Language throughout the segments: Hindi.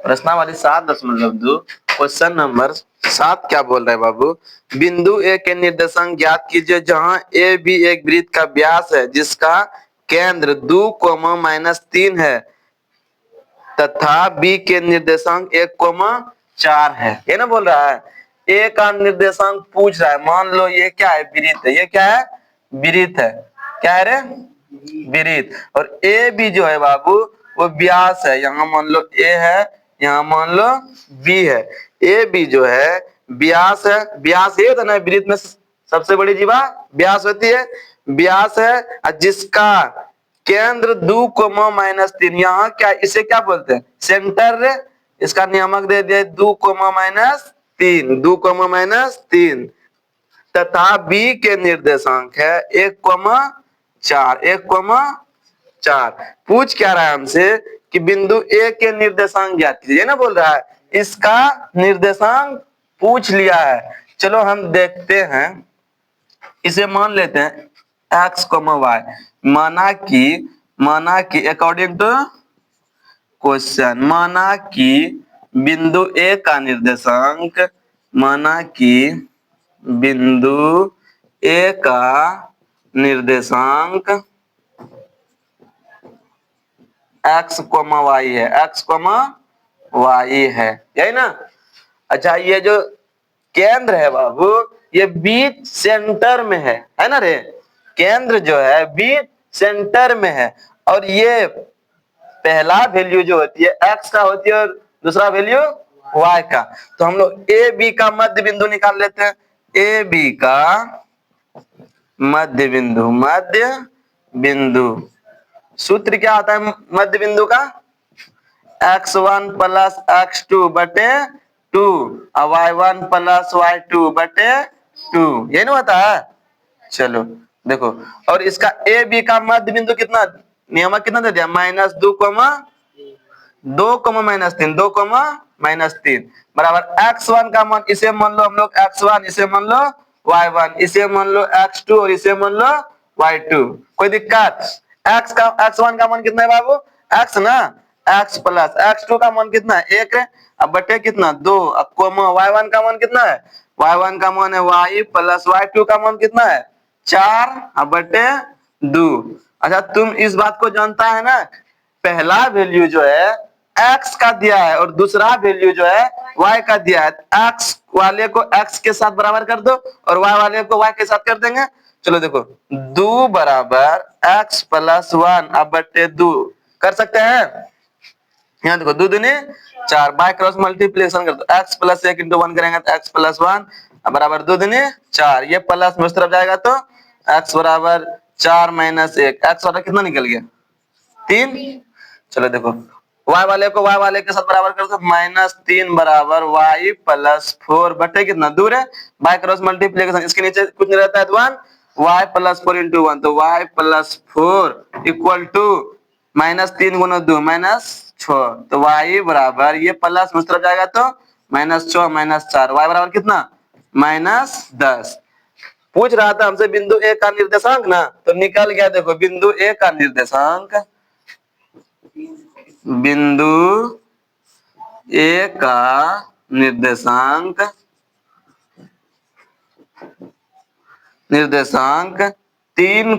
प्रश्नावली 7.2 क्वेश्चन नंबर 7 क्या बोल रहा है बाबू? बिंदु ए के निर्देशांक ज्ञात कीजिए जहां ए भी एक वृत्त का व्यास है जिसका केंद्र 2, -3 है तथा बी के निर्देशांक 1, 4 है। ये ना बोल रहा है ए का निर्देशांक पूछ रहा है। मान लो ये क्या है? वृत्त है। ये क्या है? वृत्त है। क्या है रे? वृत्त। और ए बी जो है बाबू वो व्यास है। यहाँ मान लो ए है, यहाँ मान लो बी है। ए बी जो है व्यास है। व्यास ये होता है ना वृत्त में सबसे बड़ी जीवा व्यास होती है। व्यास है जिसका केंद्र 2, -3। यहाँ क्या इसे क्या बोलते हैं? सेंटर। इसका नियामक दे दिया 2, -3 तथा बी के निर्देशांक है 1, 4 1, 4। पूछ क्या रहा है हमसे कि बिंदु ए के निर्देशांक ज्ञात कीजिए ना बोल रहा है। इसका निर्देशांक पूछ लिया है। चलो हम देखते हैं। इसे मान लेते हैं x, y। माना कि अकॉर्डिंग टू क्वेश्चन, माना कि बिंदु ए का निर्देशांक, माना कि बिंदु ए का निर्देशांक x, y है। x, y है, यही ना? अच्छा, ये जो केंद्र है बाबू ये बीच सेंटर में है ना रे? केंद्र जो है बीच सेंटर में है। और ये पहला वैल्यू जो होती है x का होती है और दूसरा वैल्यू y का। तो हम लोग ए बी का मध्य बिंदु निकाल लेते हैं। ए बी का मध्य बिंदु सूत्र क्या होता है मध्य बिंदु का? x1 + x2 बटे 2 और y1 + y2 बटे 2। ये नहीं होता है? चलो देखो, और इसका ए बी का मध्य बिंदु कितना, नियामक कितना दे दिया? -2, 2, -3 बराबर x1 का मान, इसे मान लो हम लोग x1, इसे मान लो y1, इसे मान लो x2 और इसे मान लो y2। कोई दिक्कत? x1 का मान कितना है बाबू? x ना, x + x2 का मान कितना है? 1 है। अब बटे कितना? 2। अब y1 का मान कितना है? y1 का मान है y + y2 का मान कितना है? 4। अब बटे 2। अच्छा, तुम इस बात को जानता है ना, पहला वैल्यू जो है x का दिया है और दूसरा वैल्यू जो है y का दिया है। x वाले को x के साथ बराबर कर दो और y वाले को y के साथ कर देंगे। चलो देखो, 2 बराबर x + 1 अब बटे 2 कर सकते हैं। यहाँ देखो 2 दूनी 4, बाय क्रॉस मल्टीप्लिकेशन कर दो। x + 1 × 1 करेंगे तो x + 1 बराबर 2 दूनी 4। ये प्लस में उस तरफ जाएगा तो x बराबर 4 - 1। x वाला कितना निकल गया? 3। चलो देखो, y वाले को y वाले के साथ बराबर कर दो। -3 बराबर y + 4 बटे कितना? दूर है, बाय क्रॉस मल्टीप्लिकेशन। इसके नीचे कुछ नहीं रहता है तो 1, y + 4 × 1 तो y + 4 = -3 × 2 -6। तो y बराबर, ये प्लस उस तरफ जाएगा तो -6 - 4, y बराबर कितना? -10। पूछ रहा था हमसे बिंदु ए का निर्देशांक ना, तो निकल गया। देखो बिंदु ए का निर्देशांक, बिंदु ए का निर्देशांक 3,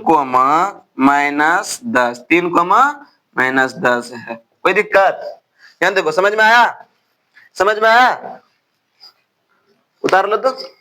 -10, 3, -10 है। कोई दिक्कत? यहाँ देखो, समझ में आया? समझ में आया? उतार लो तो।